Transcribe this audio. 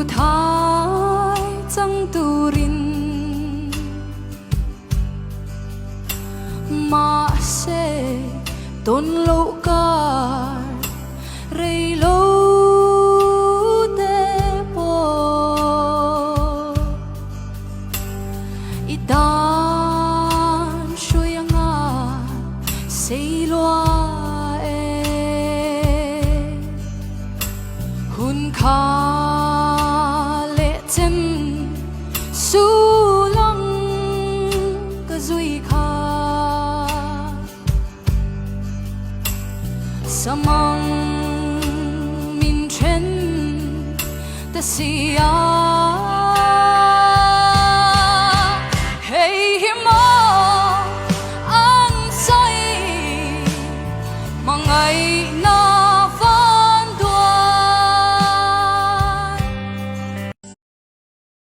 nu thái chẳng tu rin mà sẽ tôn lâu cả rây lâu te po itan shoyanga sei loa e hun kha lệ chân su lăng cơ duy kha samang min chen ta sia